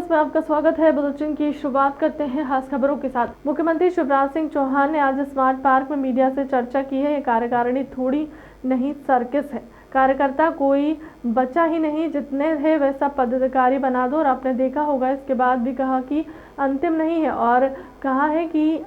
Plus में आपका स्वागत है। बुलेटिन की शुरुआत करते हैं खास खबरों के साथ। मुख्यमंत्री शिवराज सिंह चौहान ने आज स्मार्ट पार्क में मीडिया से चर्चा की है। ये कार्यकारिणी थोड़ी नहीं सर्कस है। कार्यकर्ता कोई बचा ही नहीं, जितने थे वे सब पदाधिकारी बना दो। और आपने देखा होगा, इसके बाद भी कहा कि अंतिम नहीं है और कहा है कि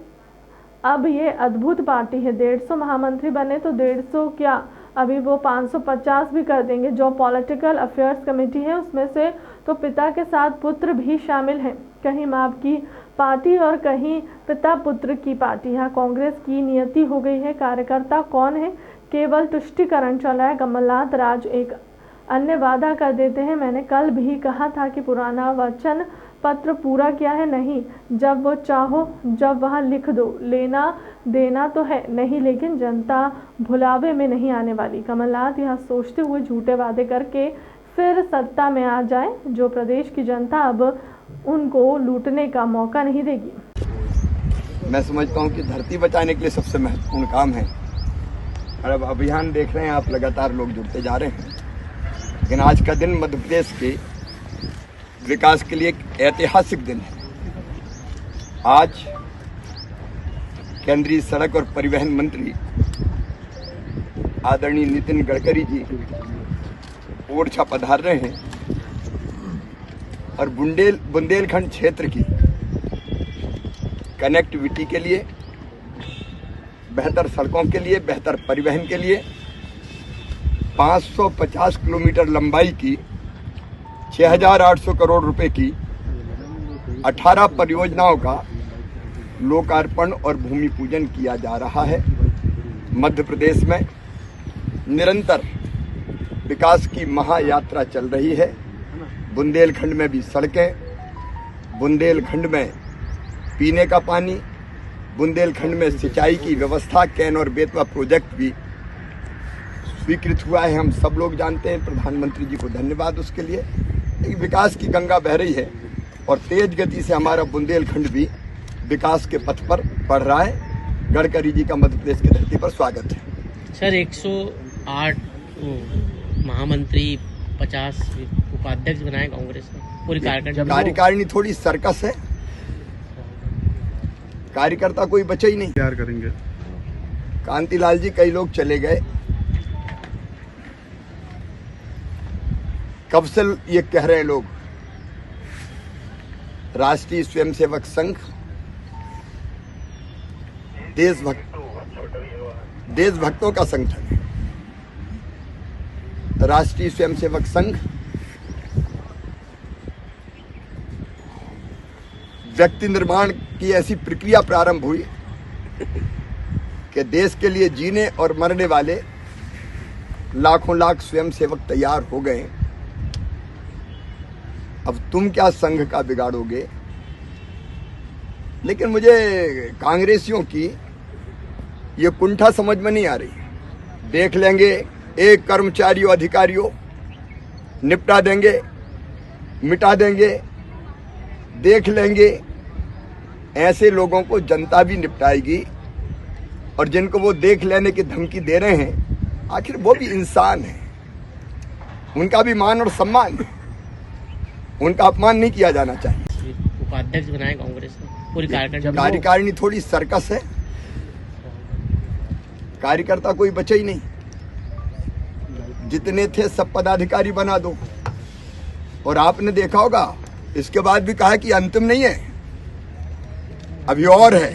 अब ये अद्भुत पार्टी है। 150 महामंत्री बने तो 150 क्या, अभी वो 550 भी कर देंगे। जो पॉलिटिकल अफेयर्स कमेटी है उसमें से तो पिता के साथ पुत्र भी शामिल हैं। कहीं माँ की पार्टी और कहीं पिता पुत्र की पार्टी। यहाँ कांग्रेस की नियति हो गई है। कार्यकर्ता कौन है, केवल तुष्टिकरण चल रहा है। कमलनाथ राज एक अन्य वादा कर देते हैं। मैंने कल भी कहा था कि पुराना वचन पत्र पूरा किया है नहीं, जब वो चाहो जब वहाँ लिख दो। लेना देना तो है नहीं, लेकिन जनता भुलावे में नहीं आने वाली। कमलनाथ यह सोचते हुए झूठे वादे करके फिर सत्ता में आ जाए, जो प्रदेश की जनता अब उनको लूटने का मौका नहीं देगी। मैं समझता हूँ कि धरती बचाने के लिए सबसे महत्वपूर्ण काम है। और अब अभियान देख रहे हैं आप, लगातार लोग जुड़ते जा रहे हैं। लेकिन आज का दिन मध्य प्रदेश के विकास के लिए एक ऐतिहासिक दिन है। आज केंद्रीय सड़क और परिवहन मंत्री आदरणीय नितिन गडकरी जी ओरछा पधार रहे हैं और बुंदेलखंड क्षेत्र की कनेक्टिविटी के लिए, बेहतर सड़कों के लिए, बेहतर परिवहन के लिए 550 किलोमीटर लंबाई की 6,800 करोड़ रुपए की 18 परियोजनाओं का लोकार्पण और भूमि पूजन किया जा रहा है। मध्य प्रदेश में निरंतर विकास की महायात्रा चल रही है। बुंदेलखंड में भी सड़कें, बुंदेलखंड में पीने का पानी, बुंदेलखंड में सिंचाई की व्यवस्था, कैन और बेतवा प्रोजेक्ट भी स्वीकृत हुआ है। हम सब लोग जानते हैं, प्रधानमंत्री जी को धन्यवाद उसके लिए। एक विकास की गंगा बह रही है और तेज गति से हमारा बुंदेलखंड भी विकास के पथ पर बढ़ रहा है। गडकरी जी का मध्य प्रदेश की धरती पर स्वागत है। सर, 108 महामंत्री, 50 उपाध्यक्ष बनाए कांग्रेस ने। पूरी कार्यकारिणी थोड़ी सर्कस है। कार्यकर्ता कोई बचे ही नहीं। तैयार करेंगे। कांतिलाल जी, कई लोग चले गए। कब से ये कह रहे हैं लोग, राष्ट्रीय स्वयंसेवक संघ देशभक्तों का संगठन है। राष्ट्रीय स्वयंसेवक संघ व्यक्ति निर्माण की ऐसी प्रक्रिया प्रारंभ हुई कि देश के लिए जीने और मरने वाले लाखों लाख स्वयंसेवक तैयार हो गए। अब तुम क्या संघ का बिगाड़ोगे। लेकिन मुझे कांग्रेसियों की ये कुंठा समझ में नहीं आ रही। देख लेंगे, एक कर्मचारियों अधिकारियों निपटा देंगे, मिटा देंगे, देख लेंगे। ऐसे लोगों को जनता भी निपटाएगी। और जिनको वो देख लेने की धमकी दे रहे हैं, आखिर वो भी इंसान है, उनका भी मान और सम्मान है, उनका अपमान नहीं किया जाना चाहिए। उपाध्यक्ष बनाए कांग्रेस ने। पूरी कार्यकारिणी थोड़ी सर्कस है। कार्यकर्ता कोई बचे ही नहीं। जितने थे सब पदाधिकारी बना दो। और आपने देखा होगा, इसके बाद भी कहा कि अंतिम नहीं है, अभी और है।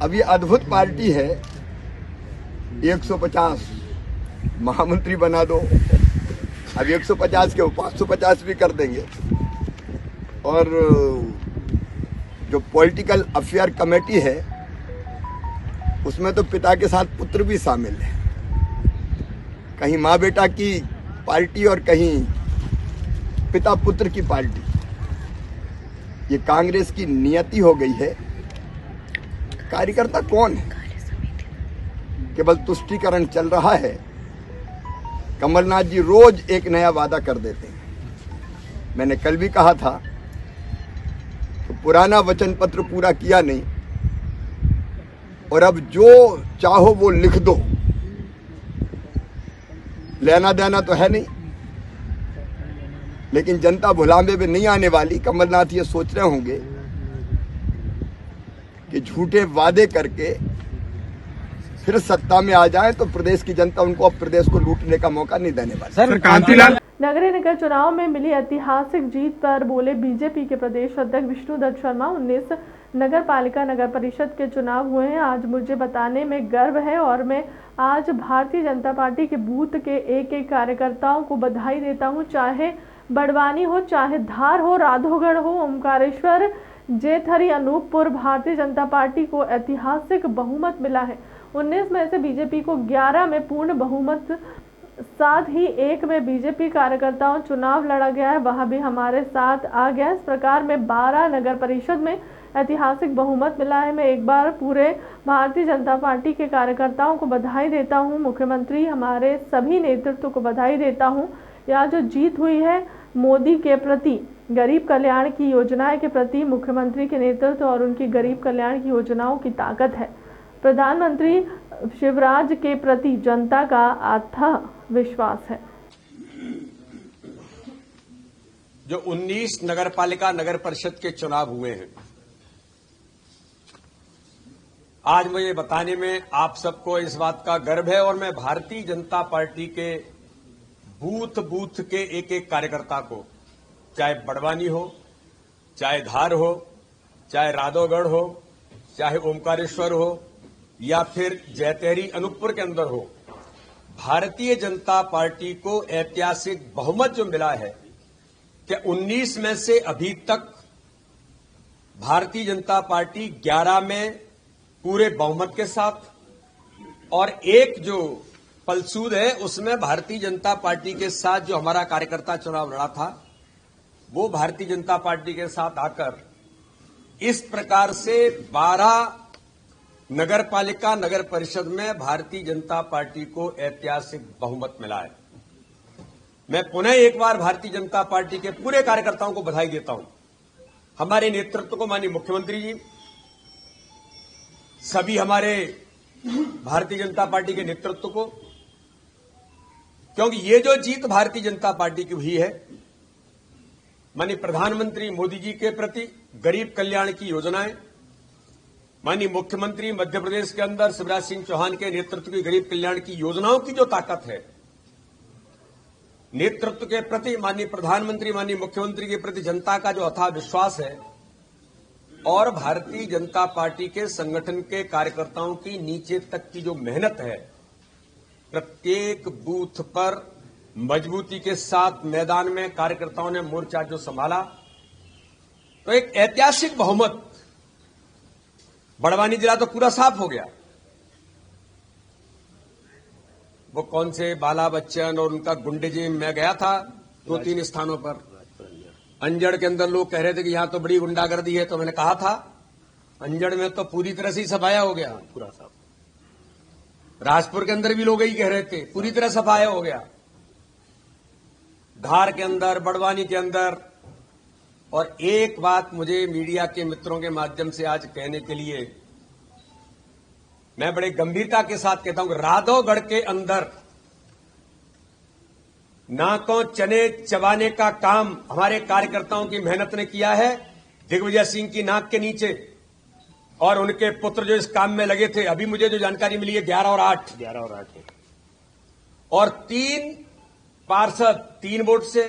अब ये अद्भुत पार्टी है। 150 महामंत्री बना दो। अब 150 के 550 भी कर देंगे। और जो पॉलिटिकल अफेयर कमेटी है उसमें तो पिता के साथ पुत्र भी शामिल है। कहीं माँ बेटा की पार्टी और कहीं पिता पुत्र की पार्टी। ये कांग्रेस की नियति हो गई है। कार्यकर्ता कौन है, केवल तुष्टिकरण चल रहा है। कमलनाथ जी रोज एक नया वादा कर देते हैं। मैंने कल भी कहा था तो पुराना वचन पत्र पूरा किया नहीं, और अब जो चाहो वो लिख दो। लेना देना तो है नहीं। लेकिन जनता भुलावे में नहीं आने वाली। कमलनाथ ये सोच रहे होंगे कि झूठे वादे करके फिर सत्ता में आ जाए तो प्रदेश की जनता उनको अब प्रदेश को लूटने का मौका नहीं देने वाली। सर कांतिलाल नगरीय निकाय चुनाव में मिली ऐतिहासिक जीत पर बोले बीजेपी के प्रदेश अध्यक्ष विष्णुदत्त शर्मा। 19 नगर पालिका नगर परिषद के चुनाव हुए हैं। आज मुझे बताने में गर्व है और मैं आज भारतीय जनता पार्टी के बूथ के एक एक कार्यकर्ताओं को बधाई देता हूं। चाहे बड़वानी हो, चाहे धार हो, राधोगढ़ हो, ओमकारेश्वर, जेथरी, अनूपपुर, भारतीय जनता पार्टी को ऐतिहासिक बहुमत मिला है। 19 में से बीजेपी को 11 में पूर्ण बहुमत, साथ ही एक में बीजेपी कार्यकर्ताओं चुनाव लड़ा गया है, वह भी हमारे साथ आ गया। इस प्रकार में 12 नगर परिषद में ऐतिहासिक बहुमत मिला है। मैं एक बार पूरे भारतीय जनता पार्टी के कार्यकर्ताओं को बधाई देता हूं। मुख्यमंत्री हमारे सभी नेतृत्व को बधाई देता हूं। यह जो जीत हुई है मोदी के प्रति, गरीब कल्याण की योजनाएं के प्रति मुख्यमंत्री के नेतृत्व और उनकी गरीब कल्याण की योजनाओं की ताकत है। प्रधानमंत्री शिवराज के प्रति जनता का अथाह विश्वास है। जो 19 नगरपालिका नगर परिषद के चुनाव हुए हैं, आज मुझे बताने में आप सबको इस बात का गर्व है और मैं भारतीय जनता पार्टी के बूथ बूथ के एक एक कार्यकर्ता को, चाहे बड़वानी हो, चाहे धार हो, चाहे राधोगढ़ हो, चाहे ओमकारेश्वर हो या फिर जैतहरी अनूपपुर के अंदर हो, भारतीय जनता पार्टी को ऐतिहासिक बहुमत जो मिला है कि 19 में से अभी तक भारतीय जनता पार्टी 11 में पूरे बहुमत के साथ और एक जो पलसूद है उसमें भारतीय जनता पार्टी के साथ जो हमारा कार्यकर्ता चुनाव लड़ा था वो भारतीय जनता पार्टी के साथ आकर इस प्रकार से 12 नगर पालिका नगर परिषद में भारतीय जनता पार्टी को ऐतिहासिक बहुमत मिला है। मैं पुनः एक बार भारतीय जनता पार्टी के पूरे कार्यकर्ताओं को बधाई देता हूं। हमारे नेतृत्व को, माननीय मुख्यमंत्री जी, सभी हमारे भारतीय जनता पार्टी के नेतृत्व को, क्योंकि ये जो जीत भारतीय जनता पार्टी की हुई है, माननीय प्रधानमंत्री मोदी जी के प्रति गरीब कल्याण की योजनाएं, माननीय मुख्यमंत्री मध्य प्रदेश के अंदर शिवराज सिंह चौहान के नेतृत्व की गरीब कल्याण की योजनाओं की जो ताकत है, नेतृत्व के प्रति माननीय प्रधानमंत्री, माननीय मुख्यमंत्री के प्रति जनता का जो अथाह विश्वास है और भारतीय जनता पार्टी के संगठन के कार्यकर्ताओं की नीचे तक की जो मेहनत है, प्रत्येक बूथ पर मजबूती के साथ मैदान में कार्यकर्ताओं ने मोर्चा जो संभाला, तो एक ऐतिहासिक बहुमत। बड़वानी जिला तो पूरा साफ हो गया। वो कौन से बाला बच्चन और उनका गुंडेजिम, मैं गया था 2-3 स्थानों पर। अंजड़ के अंदर लोग कह रहे थे कि यहां तो बड़ी गुंडागर्दी है, तो मैंने कहा था अंजड़ में तो पूरी तरह से ही सफाया हो गया, पूरा साफ। राजपुर के अंदर भी लोग यही कह रहे थे, पूरी तरह सफाया हो गया। धार के अंदर, बड़वानी के अंदर। और एक बात मुझे मीडिया के मित्रों के माध्यम से आज कहने के लिए मैं बड़े गंभीरता के साथ कहता हूं कि राधोगढ़ के अंदर नाकों चने चबाने का काम हमारे कार्यकर्ताओं की मेहनत ने किया है। दिग्विजय सिंह की नाक के नीचे और उनके पुत्र जो इस काम में लगे थे, अभी मुझे जो जानकारी मिली है 11 और 8 और 3 पार्षद 3 वोट से,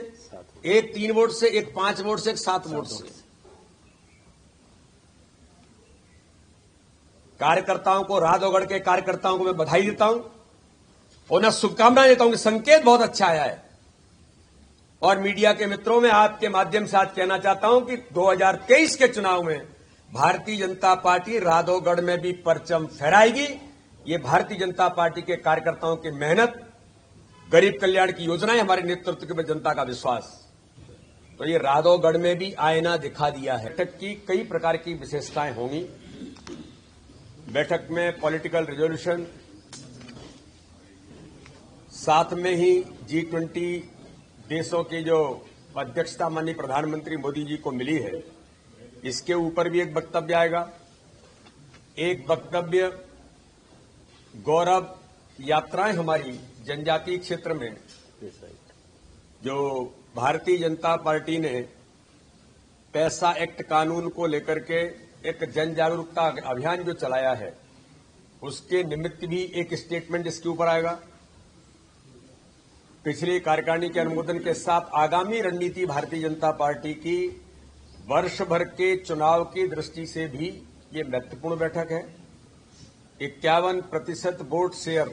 एक 3 वोट से, एक 5 वोट से, एक 7 वोट से। कार्यकर्ताओं को, राधोगढ़ के कार्यकर्ताओं को मैं बधाई देता हूं, उन्हें शुभकामनाएं देता हूं कि संकेत बहुत अच्छा आया है। और मीडिया के मित्रों में आपके माध्यम से आज कहना चाहता हूं कि 2023 के चुनाव में भारतीय जनता पार्टी राधोगढ़ में भी परचम फहराएगी। ये भारतीय जनता पार्टी के कार्यकर्ताओं की मेहनत, गरीब कल्याण की योजनाएं, हमारे नेतृत्व के जनता का विश्वास, तो ये राधोगढ़ में भी आईना दिखा दिया है। बैठक की कई प्रकार की विशेषताएं होंगी। बैठक में पॉलिटिकल रिजोल्यूशन, साथ में ही G20 देशों की जो अध्यक्षता माननीय प्रधानमंत्री मोदी जी को मिली है, इसके ऊपर भी एक वक्तव्य आएगा। एक वक्तव्य गौरव यात्राएं हमारी जनजातीय क्षेत्र में जो भारतीय जनता पार्टी ने पैसा एक्ट कानून को लेकर के एक जन जागरूकता अभियान जो चलाया है, उसके निमित्त भी एक स्टेटमेंट इसके ऊपर आएगा। पिछली कार्यकारिणी के अनुमोदन के साथ आगामी रणनीति भारतीय जनता पार्टी की वर्ष भर के चुनाव की दृष्टि से भी ये महत्वपूर्ण बैठक है। 51% वोट शेयर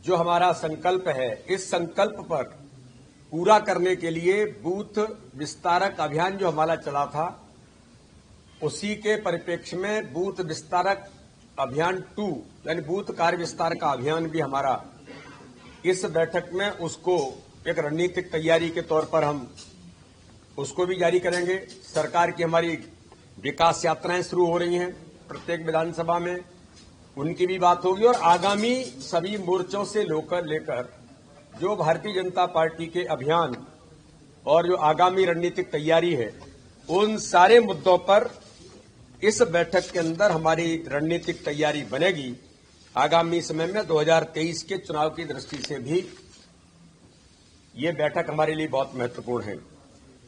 जो हमारा संकल्प है, इस संकल्प पर पूरा करने के लिए बूथ विस्तारक अभियान जो हमारा चला था, उसी के परिप्रेक्ष्य में बूथ विस्तारक अभियान 2 यानी बूथ कार्य विस्तार का अभियान भी हमारा इस बैठक में उसको एक रणनीतिक तैयारी के तौर पर हम उसको भी जारी करेंगे। सरकार की हमारी विकास यात्राएं शुरू हो रही हैं, प्रत्येक विधानसभा में उनकी भी बात होगी और आगामी सभी मोर्चों से लेकर जो भारतीय जनता पार्टी के अभियान और जो आगामी रणनीतिक तैयारी है, उन सारे मुद्दों पर इस बैठक के अंदर हमारी रणनीतिक तैयारी बनेगी। आगामी समय में 2023 के चुनाव की दृष्टि से भी ये बैठक हमारे लिए बहुत महत्वपूर्ण है।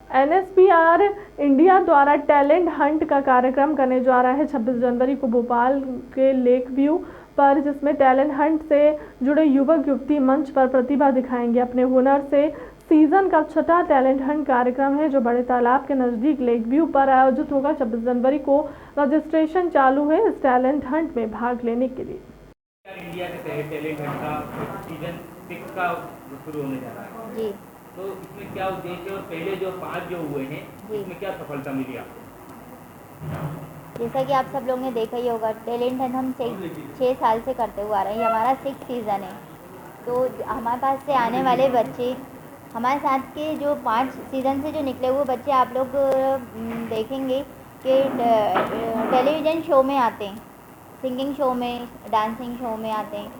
NSPR इंडिया द्वारा टैलेंट हंट का कार्यक्रम करने जा रहा है 26 जनवरी को भोपाल के लेक व्यू पर, जिसमें टैलेंट हंट से जुड़े युवक युवती मंच पर प्रतिभा दिखाएंगे अपने हुनर से। सीजन का 6वां टैलेंट हंट कार्यक्रम है जो बड़े तालाब के नजदीक लेक व्यू पर आयोजित होगा। 26 जनवरी को रजिस्ट्रेशन चालू है इस टैलेंट हंट में भाग लेने के लिए। इंडिया के तहत टैलेंट हंट का सीजन 6 का शुरू होने जा रहा है जी, तो इसमें क्या उद्देश्य है और पहले जो 5 जो हुए हैं इसमें क्या सफलता मिली आपको? जैसा कि आप सब लोग ने देखा ही होगा, टैलेंट हंट हम 6 साल से करते हुए आ रहे हैं। ये हमारा 6th सीज़न है। तो हमारे पास से आने वाले बच्चे, हमारे साथ के जो 5 सीज़न से जो निकले हुए बच्चे आप लोग देखेंगे कि टेलीविज़न शो में आते हैं, सिंगिंग शो में, डांसिंग शो में आते हैं।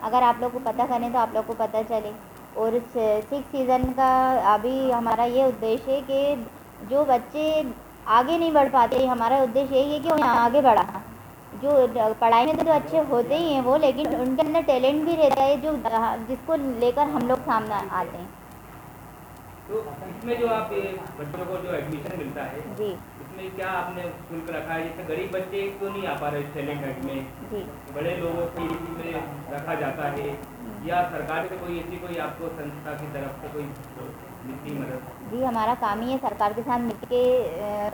अगर आप लोग को पता करें तो आप लोग को पता चले। और 6th सीज़न का अभी हमारा ये उद्देश्य है कि जो बच्चे आगे नहीं बढ़ पाते, हमारा उद्देश्य यही है कि उन्हें आगे बढ़ाना। जो पढ़ाई में तो अच्छे होते ही हैं वो, लेकिन उनके अंदर टैलेंट भी रहता है जो जिसको लेकर हम लोग सामने आते हैं। तो इसमें जो आप बच्चों को जो एडमिशन मिलता है जी, इसमें क्या आपने शुल्क रखा है? जैसे गरीब बच्चे तो नहीं आ पा रहे टैलेंट हंट में, जी, बड़े लोगों को इसमें रखा जाता है या सरकार से कोई ऐसी कोई आपको संस्था की तरफ से कोई मिलती मदद? जी, हमारा काम ही है सरकार के साथ मिल के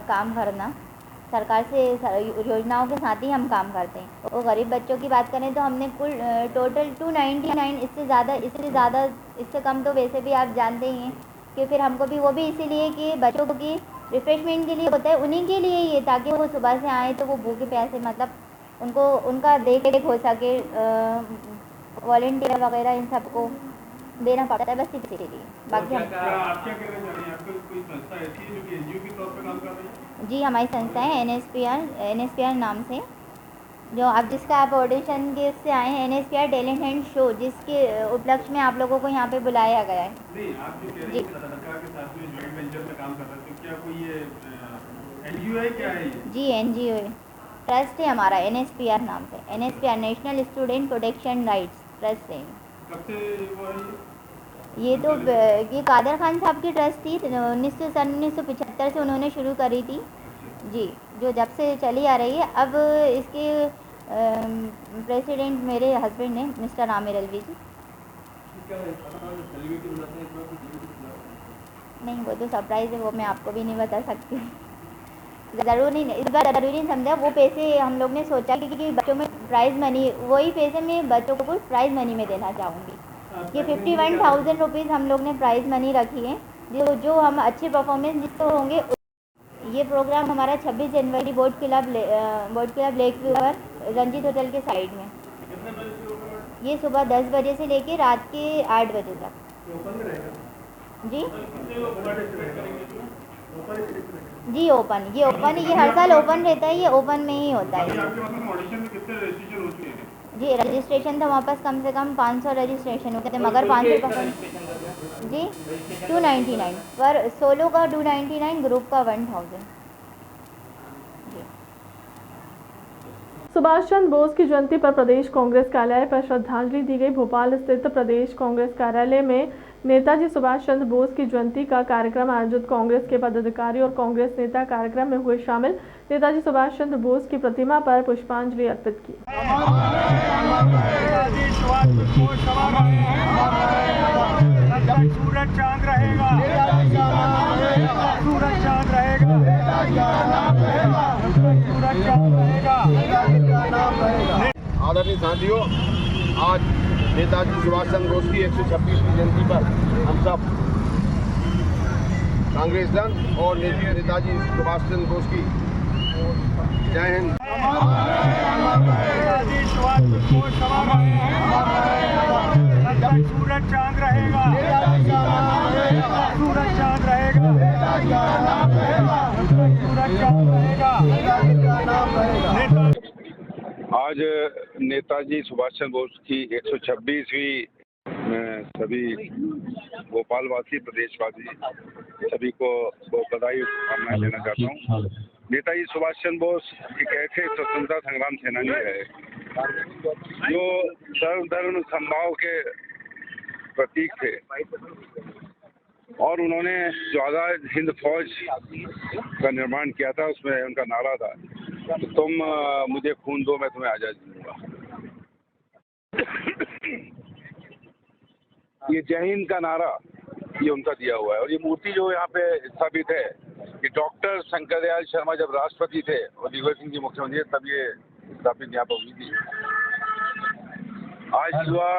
काम करना। सरकार से योजनाओं के साथ ही हम काम करते हैं। और गरीब बच्चों की बात करें तो हमने कुल टोटल 299, इससे कम तो वैसे भी आप जानते ही हैं कि फिर हमको भी वो भी इसीलिए कि बच्चों की रिफ्रेशमेंट के लिए होता है, उन्हीं के लिए ये, ताकि वो सुबह से आए तो वो भूखे प्यासे मतलब उनको उनका देख रेख हो सके। वॉलंटियर वगैरह इन सबको देना पड़ता है, बस इसीलिए। बाकी आप क्या कहना चाह रहे हैं? आपकी कोई संस्था ऐसी है जो कि एनजीओ के तौर पर काम कर रही है? जी, हमारी संस्था है NSPR नाम से, जो आप जिसका आप ऑडिशन के उससे आए हैं, NSPR टैलेंट हंट शो, जिसके उपलक्ष्य में आप लोगों को यहाँ पे बुलाया गया है। नहीं, आप जो कह रहे हैं सरकार के साथ में जॉइंट वेंचर में काम कर रहे हैं, तो क्या कोई ये एनजीओ है, क्या है ये? जी, NGO है, ट्रस्ट है हमारा NSPR नाम से। NSPR national student protection rights trust है। कब से वो है ये तो ये कादर खान साहब की ट्रस्ट थी, 1975 से उन्होंने शुरू करी थी जी, जो जब से चली आ रही है। अब इसके प्रेसिडेंट मेरे हस्बैंड हैं, मिस्टर आमिर अलवी जी। नहीं, वो तो सरप्राइज़ है, वो मैं आपको भी नहीं बता सकती। ज़रूरी नहीं, इस बार ज़रूरी नहीं समझा। वो पैसे हम लोग ने सोचा कि बच्चों में प्राइज़ मनी, वही पैसे मैं बच्चों को प्राइज़ मनी में देना चाहूँगी। ये 51,000 रुपीज़ हम लोग ने प्राइज़ मनी रखी है, जो हम अच्छे परफॉर्मेंस जिसको होंगे। ये प्रोग्राम हमारा 26 जनवरी बोट क्लब लेक व्यू पर, रंजीत होटल के साइड में। ये सुबह 10 बजे से लेके रात के 8 बजे तक। जी जी, ओपन, ये ओपन, ये हर साल ओपन रहता है, ये ओपन में ही होता है। ऑडिशन में कितने रजिस्ट्रेशन हो चुके हैं? जी, रजिस्ट्रेशन तो वापस कम से कम 500 रजिस्ट्रेशन होते थे, मगर 500 जी 299 पर सोलो का 299, ग्रुप का 1000। सुभाष चंद्र बोस की जयंती पर प्रदेश कांग्रेस कार्यालय पर श्रद्धांजलि दी गई। भोपाल स्थित प्रदेश कांग्रेस कार्यालय में नेताजी सुभाष चंद्र बोस की जयंती का कार्यक्रम आयोजित। कांग्रेस के पदाधिकारी और कांग्रेस नेता कार्यक्रम में हुए शामिल। नेताजी सुभाष चंद्र बोस की प्रतिमा पर पुष्पांजलि अर्पित की। सूरज चांद रहेगा, सूरज चांद रहेगा, सूरज चांद रहेगा। आदरणीय साथियों, आज नेताजी सुभाष चंद्र बोस की 126वीं जयंती पर हम सब कांग्रेस दल और नेताजी सुभाष चंद्र बोस की जय हिंद। सूरज चांद रहेगा, सूरज चांद रहेगा, सूरज चांद रहेगा। आज नेताजी सुभाष चंद्र बोस की 126वीं में सभी भोपालवासी, प्रदेशवासी सभी को बधाई शुभकामनाएं देना चाहता हूँ। नेताजी सुभाष चंद्र बोस एक ऐसे स्वतंत्रता संग्राम सेनानी है जो सर्वधर्म समभाव के प्रतीक थे और उन्होंने जो आज़ाद हिंद फौज का निर्माण किया था उसमें उनका नारा था, तुम मुझे खून दो मैं तुम्हें आज़ादी दूंगा। ये जय हिंद का नारा ये उनका दिया हुआ है और ये मूर्ति जो यहाँ पे स्थापित है कि डॉक्टर शंकर दयाल शर्मा जब राष्ट्रपति थे और दिग्विजय सिंह जी मुख्यमंत्री तब ये स्थापित यहाँ पर हुई थी। आज युवा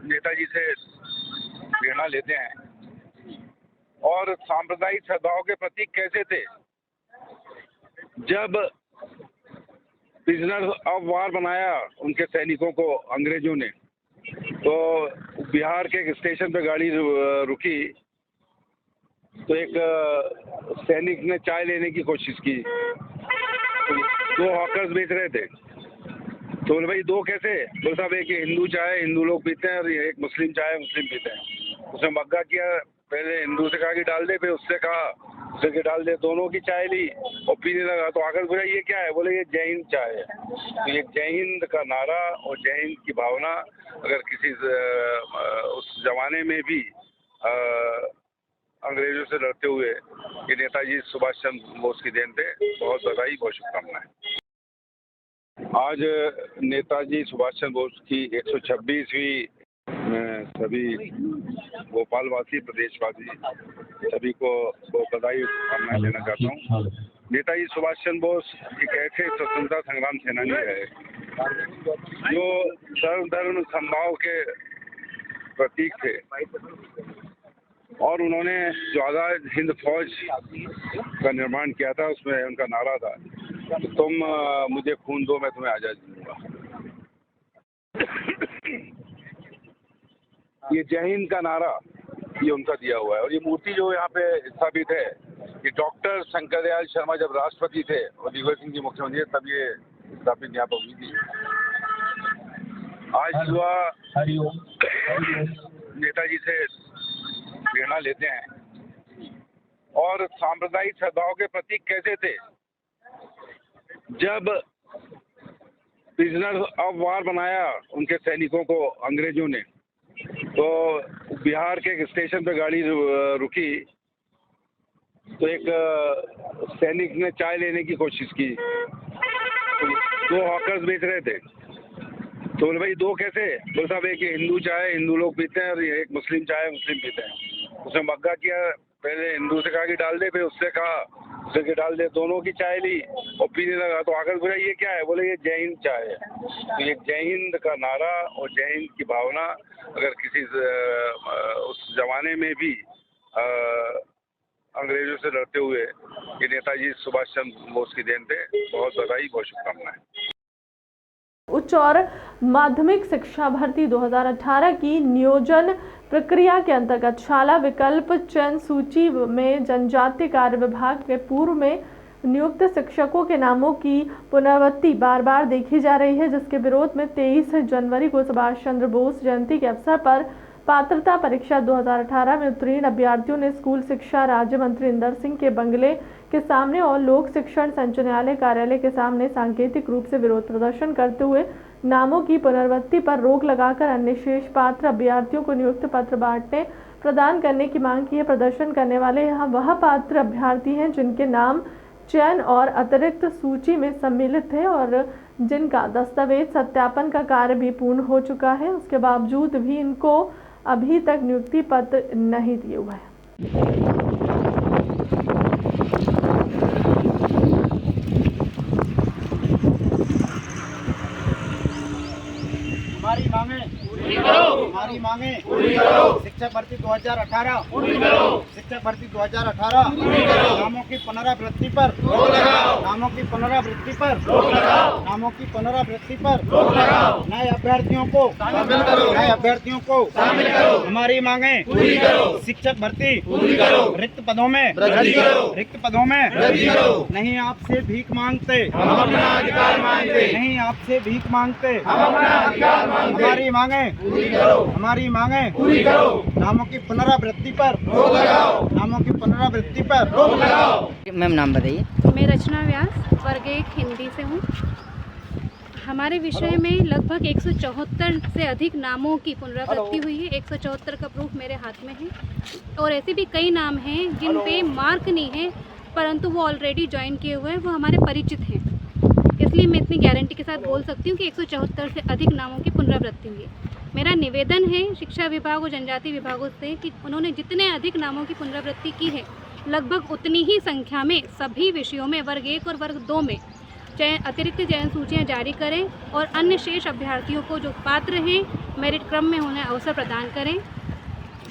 नेताजी से प्रेरणा लेते हैं और सांप्रदायिक सद्भाव के प्रतीक कैसे थे। जब प्रिजनर ऑफ वार बनाया उनके सैनिकों को अंग्रेजों ने, तो बिहार के एक स्टेशन पे गाड़ी रुकी तो एक सैनिक ने चाय लेने की कोशिश की। दो हॉकर्स बेच रहे थे, तो बोले भाई दो कैसे? बोले साहब एक हिंदू चाय हिंदू लोग पीते हैं और एक मुस्लिम चाय मुस्लिम पीते हैं। उसने मग्गा किया, पहले हिंदू से कहा कि डाल दे, फिर उससे कहा उससे कि डाल दे, दोनों की चाय ली और पीने लगा। तो आकर बोला ये क्या है? बोले ये जय हिंद चाय है। तो ये जय हिंद का नारा और जय हिंद की भावना अगर किसी उस जमाने में भी अंग्रेजों से लड़ते हुए ये नेताजी सुभाष चंद्र बोस की देन थे। बहुत बधाई, बहुत शुभकामनाएं। आज नेताजी सुभाष चंद्र बोस की 126वीं में सभी भोपालवासी, प्रदेशवासी सभी को बधाई शुभकामनाएं देना चाहता हूँ। नेताजी सुभाष चंद्र बोस एक ऐसे स्वतंत्रता संग्राम सेनानी है जो सर्वधर्म समभाव के प्रतीक थे और उन्होंने जो आज़ाद हिंद फौज का निर्माण किया था उसमें उनका नारा था, तुम मुझे खून दो मैं तुम्हें आज़ादी दूंगा। ये जय हिंद का नारा ये उनका दिया हुआ है और ये मूर्ति जो यहाँ पे स्थापित है कि डॉक्टर शंकर दयाल शर्मा जब राष्ट्रपति थे और दिग्विजय सिंह जी मुख्यमंत्री तब ये स्थापित यहाँ पर हुई थी। आज युवा नेताजी से प्रेरणा लेते हैं और सांप्रदायिक सद्भाव के प्रतीक कैसे थे। जब प्रिजनर ऑफ वार बनाया उनके सैनिकों को अंग्रेजों ने, तो बिहार के एक स्टेशन पे गाड़ी रुकी तो एक सैनिक ने चाय लेने की कोशिश की। दो हॉकर्स बेच रहे थे, तो बोले भाई दो कैसे? बोले साहब एक हिंदू चाय हिंदू लोग पीते हैं और एक मुस्लिम चाय मुस्लिम पीते हैं। उसने मग्गा किया, पहले हिंदू से कहा कि डाल दे, फिर उससे कहा उससे कि डाल दे, दोनों की चाय ली और पीने लगा। तो आकर बोला ये क्या है? बोले ये जय हिंद चाय है। तो ये जय हिंद का नारा और जय हिंद की भावना अगर किसी उस जमाने में भी अंग्रेजों से लड़ते हुए ये नेताजी सुभाष चंद्र बोस की देन थे। बहुत बधाई, बहुत शुभकामनाएं। उच्च और माध्यमिक शिक्षा भर्ती 2018 की नियोजन प्रक्रिया के अंतर्गत शाला विकल्प चयन सूची में जनजातीय कार्य विभाग के पूर्व में नियुक्त शिक्षकों के नामों की पुनरावृत्ति बार बार देखी जा रही है, जिसके विरोध में 23 जनवरी को सुभाष चंद्र बोस जयंती के अवसर पर पात्रता परीक्षा 2018 में उत्तीर्ण अभ्यर्थियों ने स्कूल शिक्षा राज्य मंत्री इंदर सिंह के बंगले के सामने और लोक शिक्षण संचालनालय कार्यालय के सामने सांकेतिक रूप से विरोध प्रदर्शन करते हुए नामों की पुनर्वृत्ति पर रोक लगाकर अन्य शेष पात्र अभ्यर्थियों को नियुक्ति पत्र बांटने प्रदान करने की मांग की है। प्रदर्शन करने वाले यहाँ वह पात्र अभ्यर्थी हैं जिनके नाम चयन और अतिरिक्त सूची में सम्मिलित थे और जिनका दस्तावेज सत्यापन का कार्य भी पूर्ण हो चुका है, उसके बावजूद भी इनको अभी तक नियुक्ति पत्र नहीं दिए हुए हैं। हमारी मांगे पूरी करो, हमारी मांगे पूरी करो। शिक्षक भर्ती 2018 पूरी करो, शिक्षक भर्ती 2018 पूरी करो। नामों की पुनरावृत्ति पर रोक लगाओ, नामों की पुनरावृत्ति पर रोक लगाओ, नामों की पुनरावृत्ति पर रोक लगाओ। नए अभ्यर्थियों को शामिल करो, नए अभ्यर्थियों को शामिल करो। हमारी मांगे पूरी करो, शिक्षक भर्ती पूरी करो। रिक्त पदों में वृद्धि करो, रिक्त पदों में वृद्धि करो। नहीं आपसे भीख मांगते, हम अपना अधिकार मांगते। नहीं आपसे भीख मांगते, हम अपना अधिकार मांगते। हमारी मांगे पूरी करो, हमारी मांगे पूरी करो। नामों की पुनरावृत्ति पर रोक लगाओ, नामों की पुनरावृत्ति पर रोक लगाओ। मैम नाम बताइए। मैं रचना व्यास, वर्ग 1 हिंदी से हूँ। हमारे विषय में लगभग 174 से अधिक नामों की पुनरावृत्ति हुई है। 174 का प्रूफ मेरे हाथ में है और ऐसे भी कई नाम हैं जिन पे मार्क नहीं है परंतु वो ऑलरेडी ज्वाइन किए हुए हैं, वो हमारे परिचित हैं। इसलिए मैं इतनी गारंटी के साथ बोल सकती हूँ कि 174 से अधिक नामों की पुनरावृत्ति हुई है। मेरा निवेदन है शिक्षा विभाग और जनजाति विभागों से कि उन्होंने जितने अधिक नामों की पुनरावृत्ति की है लगभग उतनी ही संख्या में सभी विषयों में वर्ग 1 और वर्ग 2 में अतिरिक्त चयन सूचियाँ जारी करें और अन्य शेष अभ्यर्थियों को जो पात्र हैं मेरिट क्रम में उन्हें अवसर प्रदान करें,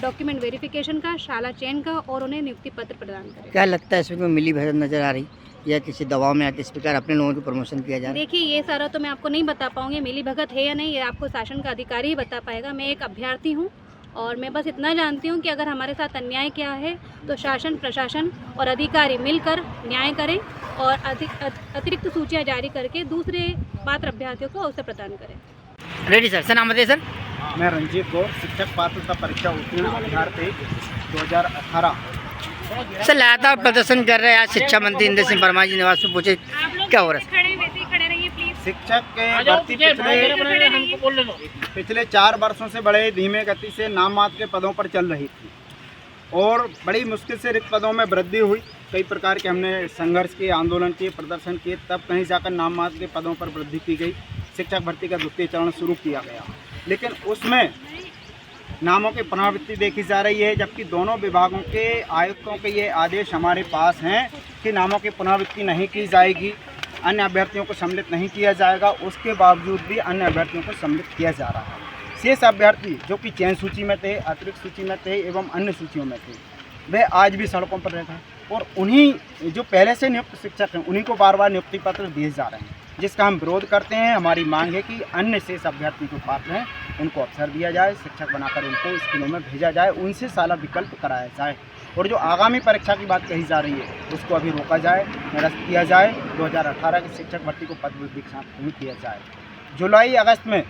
डॉक्यूमेंट वेरिफिकेशन का, शाला चयन का और उन्हें नियुक्ति पत्र प्रदान करें। क्या लगता है इसमें कोई मिली भगत नजर आ रही या किसी दबाव में आके इस प्रकार अपने लोगों की प्रमोशन किया जा रहा है? देखिए ये सारा तो मैं आपको नहीं बता पाऊंगी मिली भगत है या नहीं, ये आपको शासन का अधिकारी ही बता पाएगा। मैं एक अभ्यर्थी हूँ और मैं बस इतना जानती हूँ कि अगर हमारे साथ अन्याय क्या है तो शासन, प्रशासन और अधिकारी मिलकर न्याय करें और अतिरिक्त सूचियाँ जारी करके दूसरे पात्र अभ्यर्थियों को अवसर प्रदान करें। Ready sir. सर नाम बताइए सर। मैं रंजीत गौर, शिक्षक पात्रता परीक्षा उत्तीर्ण अभ्यर्थी 2018। सर लगातार प्रदर्शन कर रहे हैं, आज शिक्षा मंत्री इंद्र सिंह परमार जी निवास में पूछे क्या हो रहा है? शिक्षक के भर्ती पिछले 4 वर्षों से बड़े धीमे गति से नाम मात्र के पदों पर चल रही थी और बड़ी मुश्किल से रिक्त पदों में वृद्धि हुई। कई प्रकार के हमने संघर्ष किए, आंदोलन किए, प्रदर्शन किए, तब कहीं जाकर नाम मात्र के पदों पर वृद्धि की गई। शिक्षक भर्ती का द्वितीय चरण शुरू किया गया, लेकिन उसमें नामों की पुनरावृत्ति देखी जा रही है, जबकि दोनों विभागों के आयुक्तों के ये आदेश हमारे पास हैं कि नामों की पुनरावृत्ति नहीं की जाएगी, अन्य अभ्यर्थियों को सम्मिलित नहीं किया जाएगा। उसके बावजूद भी अन्य अभ्यर्थियों को सम्मिलित किया जा रहा है। शेष अभ्यर्थी जो कि चयन सूची में थे, अतिरिक्त सूची में थे एवं अन्य सूचियों में थे, वह आज भी सड़कों पर रहते हैं और उन्हीं जो पहले से नियुक्त शिक्षक हैं उन्हीं को बार बार नियुक्ति पत्र दिए जा रहे हैं, जिसका हम विरोध करते हैं। हमारी मांग है कि अन्य शेष अभ्यर्थी जो पात्र हैं उनको अवसर दिया जाए, शिक्षक बनाकर उनको स्कूलों में भेजा जाए, उनसे साला विकल्प कराया जाए और जो आगामी परीक्षा की बात कही जा रही है उसको अभी रोका जाए, निरस्त किया जाए। 2018 की शिक्षक भर्ती को पदवृद्धि के साथ पूर्ण किया जाए। जुलाई अगस्त में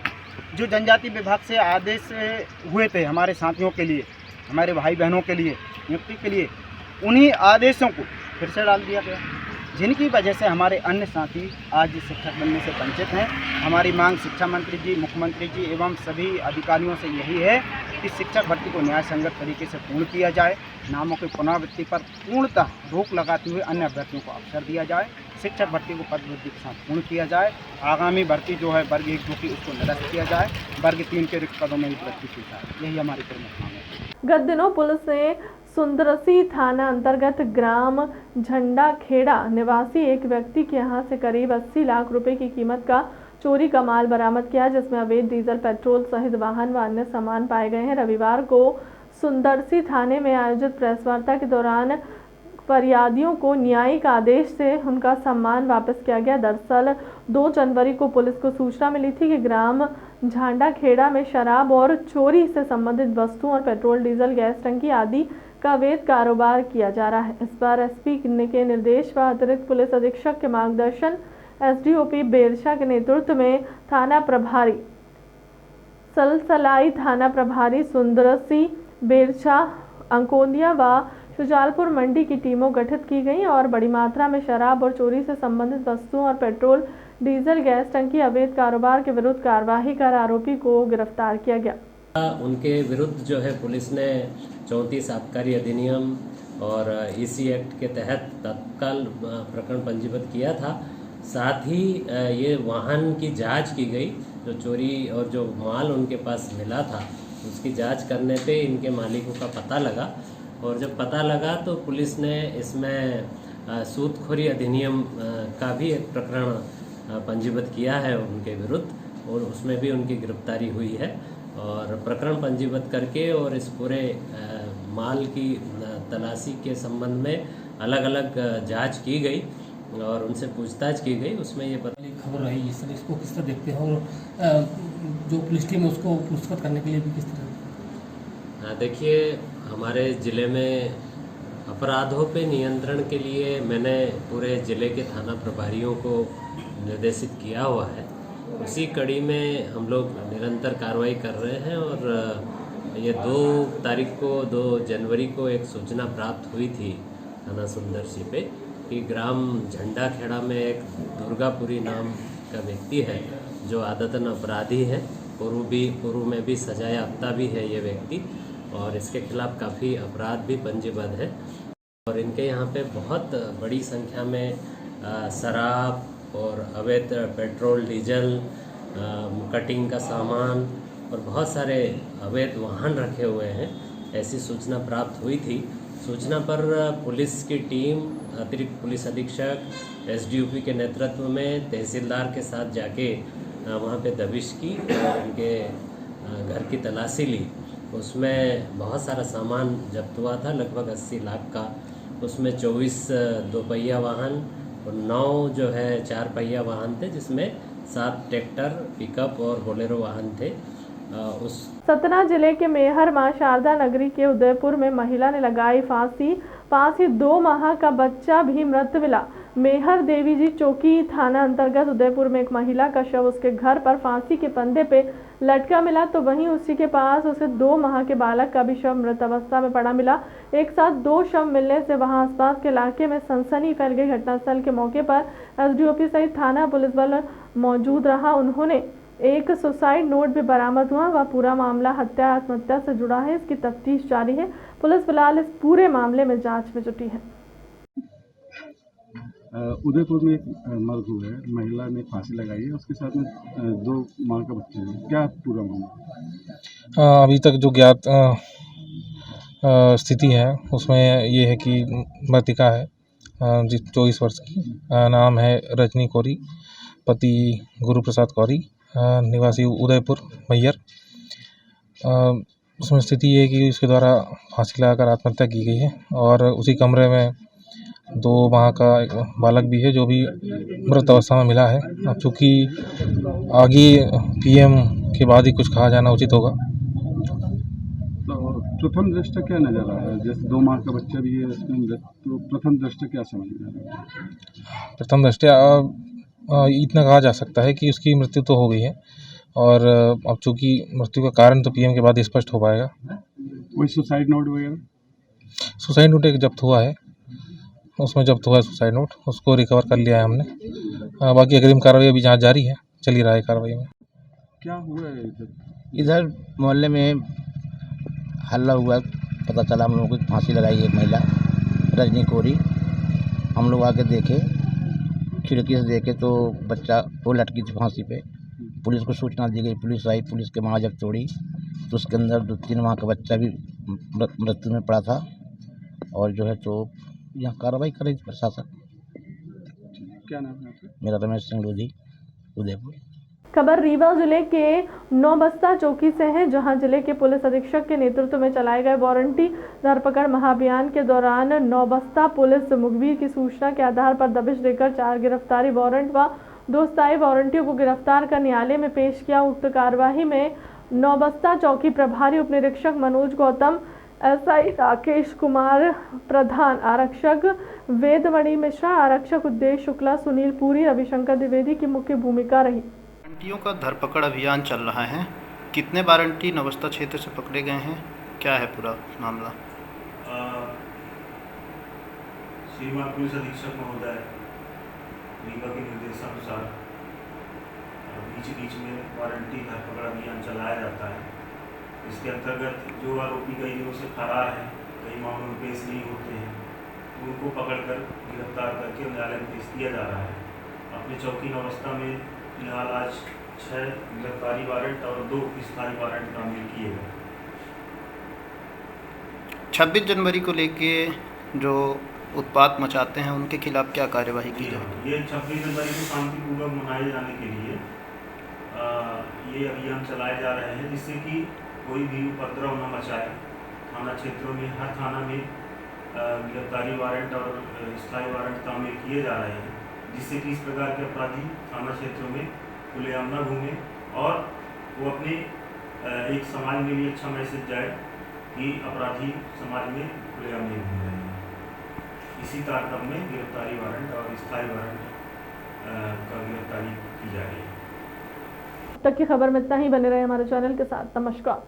जो जनजाति विभाग से आदेश हुए थे हमारे साथियों के लिए, हमारे भाई बहनों के लिए नियुक्ति के लिए, उन्हीं आदेशों को फिर से डाल दिया गया, जिनकी वजह से हमारे अन्य साथी आज शिक्षक बनने से वंचित हैं। हमारी मांग शिक्षा मंत्री जी, मुख्यमंत्री जी एवं सभी अधिकारियों से यही है कि शिक्षक भर्ती को न्याय संगत तरीके से पूर्ण किया जाए, नामों की पुनरावृत्ति पर पूर्णतः रोक लगाते हुए अन्य अभ्यर्थियों को अवसर दिया जाए, शिक्षक भर्ती को पदवृद्धि के साथ पूर्ण किया जाए। आगामी भर्ती जो है वर्ग 1 2 की उसको निरस्त किया जाए, वर्ग 3 के रिक्त पदों में भी वृद्धि की जाए। यही हमारी प्रमुख मांग है। गत दिनों पुलिस ने सुंदरसी थाना अंतर्गत ग्राम झंडा खेड़ा निवासी एक व्यक्ति के यहां से करीब 80 लाख रुपए की कीमत का चोरी का माल बरामद किया, जिसमें अवैध डीजल, पेट्रोल सहित वाहन व अन्य सामान पाए गए हैं। रविवार को सुंदरसी थाने में आयोजित प्रेस वार्ता के दौरान फरियादियों को न्यायिक आदेश से उनका सम्मान वापस किया गया। दरअसल 2 जनवरी को पुलिस को सूचना मिली थी कि ग्राम झांडा खेड़ा में शराब और चोरी से संबंधित वस्तुओं और पेट्रोल, डीजल, गैस टंकी आदि का अवैध कारोबार किया जा रहा है। इस पर एसपी के निर्देश व अतिरिक्त पुलिस अधीक्षक के मार्गदर्शन एसडीओपी बेरछा के नेतृत्व में थाना प्रभारी सलसलाई, थाना प्रभारी सुंदरसी, बेरछा, अंकोलिया व शुजालपुर मंडी की टीमों गठित की गई और बड़ी मात्रा में शराब और चोरी से संबंधित वस्तुओं और पेट्रोल डीजल गैस टंकी अवैध कारोबार के विरुद्ध कार्यवाही कर आरोपी को गिरफ्तार किया गया। उनके विरुद्ध जो है पुलिस ने 34 आबकारी अधिनियम और ईसी एक्ट के तहत तत्काल प्रकरण पंजीबद्ध किया था। साथ ही ये वाहन की जांच की गई, जो चोरी और जो माल उनके पास मिला था उसकी जांच करने पे इनके मालिकों का पता लगा, और जब पता लगा तो पुलिस ने इसमें सूदखोरी अधिनियम का भी एक प्रकरण पंजीबद्ध किया है उनके विरुद्ध, और उसमें भी उनकी गिरफ्तारी हुई है। और प्रकरण पंजीबद्ध करके और इस पूरे माल की तलाशी के संबंध में अलग अलग जांच की गई और उनसे पूछताछ की गई। उसमें ये खबर रही सर, इसको किस तरह देखते हैं और जो पुलिस टीम है उसको पुरस्कृत करने के लिए भी किस तरह? देखिए, हमारे ज़िले में अपराधों पे नियंत्रण के लिए मैंने पूरे ज़िले के थाना प्रभारियों को निर्देशित किया हुआ है। उसी कड़ी में हम लोग निरंतर कार्रवाई कर रहे हैं, और ये 2 जनवरी को एक सूचना प्राप्त हुई थी थाना सुंदरसी पे कि ग्राम झंडा खेड़ा में एक दुर्गापुरी नाम का व्यक्ति है जो आदतन अपराधी है, पूर्व में भी सजायाफ्ता भी है ये व्यक्ति, और इसके खिलाफ काफ़ी अपराध भी पंजीबद्ध है। और इनके यहाँ पे बहुत बड़ी संख्या में शराब और अवैध पेट्रोल डीजल, कटिंग का सामान और बहुत सारे अवैध वाहन रखे हुए हैं, ऐसी सूचना प्राप्त हुई थी। सूचना पर पुलिस की टीम, अतिरिक्त पुलिस अधीक्षक एसडीओपी के नेतृत्व में तहसीलदार के साथ जाके वहाँ पे दबिश की और उनके घर की तलाशी ली। उसमें बहुत सारा सामान जब्त हुआ था, लगभग 80 लाख का। उसमें 24 दोपहिया वाहन और 9 जो है 4 पहिया वाहन थे, जिसमें 7 ट्रैक्टर, पिकअप और बोलेरो वाहन थे। सतना जिले के मेहर मां शारदा नगरी के उदयपुर में महिला ने लगाई फांसी, पास ही 2 माह का बच्चा भी मृत मिला। मेहर देवी जी चौकी थाना अंतर्गत उदयपुर में एक महिला का शव उसके घर पर फांसी के फंदे पे लटका मिला, तो वहीं उसी के पास उसे 2 माह के बालक का भी शव मृत अवस्था में पड़ा मिला। एक साथ 2 शव मिलने से वहां आसपास के इलाके में सनसनी फैल गई। घटनास्थल के मौके पर एसडीओपी सहित थाना पुलिस बल मौजूद रहा। उन्होंने एक सुसाइड नोट भी बरामद हुआ। वह पूरा मामला हत्या आत्महत्या से जुड़ा है, इसकी तफ्तीश जारी है। पुलिस फिलहाल इस पूरे मामले में जांच में जुटी है। उदयपुर में एक मर्द हुआ है, महिला ने फांसी लगाई है, उसके साथ में 2 माह का बच्चा है। क्या पूरा मामला? अभी तक जो ज्ञात स्थिति है उसमें ये है कि मृतिका है 24 वर्ष की, नाम है रजनी कौरी, पति गुरु प्रसाद कौरी, निवासी उदयपुर मैयर। उसमें स्थिति ये है कि उसके द्वारा फांसी लगाकर आत्महत्या की गई है, और उसी कमरे में 2 माह का एक बालक भी है जो भी मृत अवस्था में मिला है। अब चूँकि आगे पीएम के बाद ही कुछ कहा जाना उचित होगा। तो प्रथम दृष्टया क्या नजर आ रहा है? जैसे 2 माह का बच्चा भी है इसमें मृत, तो प्रथम दृष्टया क्या समझ में आ रहा है? प्रथम दृष्टया इतना कहा जा सकता है कि उसकी मृत्यु तो हो गई है, और अब चूँकि मृत्यु का कारण तो पीएम के बाद ही स्पष्ट हो पाएगा। कोई सुसाइड नोट वगैरह? सुसाइड नोट एक जब्त हुआ है, उसमें जब्त हुआ है सुसाइड नोट, उसको रिकवर कर लिया है हमने। बाकी अग्रिम कार्रवाई अभी जांच जारी है, चल ही रहा है कार्रवाई में। क्या हुआ है इधर मोहल्ले में हल्ला हुआ, पता चला हम लोगों को फांसी लगाई एक महिला रजनी कोरी। हम लोग आके देखे, खिड़की से देखे तो बच्चा वो लटकी थी फांसी पे। पुलिस को सूचना दी गई, पुलिस आई, पुलिस के वहाँ जब तोड़ी तो उसके अंदर 2-3 माह का बच्चा भी मृत्यु में पड़ा था। और जो है तो यहाँ कार्रवाई करे प्रशासन। क्या नाम है आपका? मेरा रमेश सिंह लोधी, उदयपुर। खबर रीवा जिले के नौबस्ता चौकी से है, जहां जिले के पुलिस अधीक्षक के नेतृत्व में चलाए गए वारंटी धरपकड़ महाअभियान के दौरान नौबस्ता पुलिस मुखबिर की सूचना के आधार पर दबिश देकर 4 गिरफ्तारी वारंट व 2 स्थायी वारंटियों को गिरफ्तार कर न्यायालय में पेश किया। उक्त कार्यवाही में नौबस्ता चौकी प्रभारी उप निरीक्षक मनोज गौतम, एसआई राकेश कुमार प्रधान, आरक्षक वेदमणि मिश्रा, आरक्षक उद्देश्य शुक्ला, सुनील पुरी, रविशंकर द्विवेदी की मुख्य भूमिका रही। वारंटियों का धरपकड़ अभियान चल रहा है। कितने वारंटी नौबस्ता क्षेत्र से पकड़े गए हैं, क्या है पूरा मामला? श्रीमान पुलिस अधीक्षक महोदय रीवा के निर्देशानुसार बीच बीच में वारंटी धरपकड़ अभियान चलाया जाता है। इसके अंतर्गत जो आरोपी कई दिनों से फरार हैं, कई मामलों में पेश नहीं होते हैं, उनको पकड़कर गिरफ्तार करके न्यायालय में पेश किया जा रहा है। अपनी चौकी अवस्था में फिलहाल आज 6 गिरफ्तारी वारंट और 2 स्थायी वारंट तामील किए गए। 26 जनवरी को लेके जो उत्पात मचाते हैं उनके खिलाफ क्या कार्यवाही की जाएगी? ये 26 जनवरी को शांतिपूर्वक मनाए जाने के लिए ये अभियान चलाए जा रहे हैं, जिससे कि कोई भी उपद्रव न मचाए। थाना क्षेत्रों में हर थाना में गिरफ्तारी वारंट और स्थायी वारंट तामील किए जा रहे हैं, जिससे कि इस प्रकार के अपराधी थाना क्षेत्रों में खुलेआम न घूमें और वो अपने एक समाज में भी अच्छा मैसेज जाए कि अपराधी समाज में खुलेआम नहीं घूम रहे हैं। इसी तारतम्य में गिरफ्तारी वारंट और स्थायी वारंट का गिरफ्तारी की जा रही है। अब तक की खबर में इतना ही। बने रहे हमारे चैनल के साथ। नमस्कार।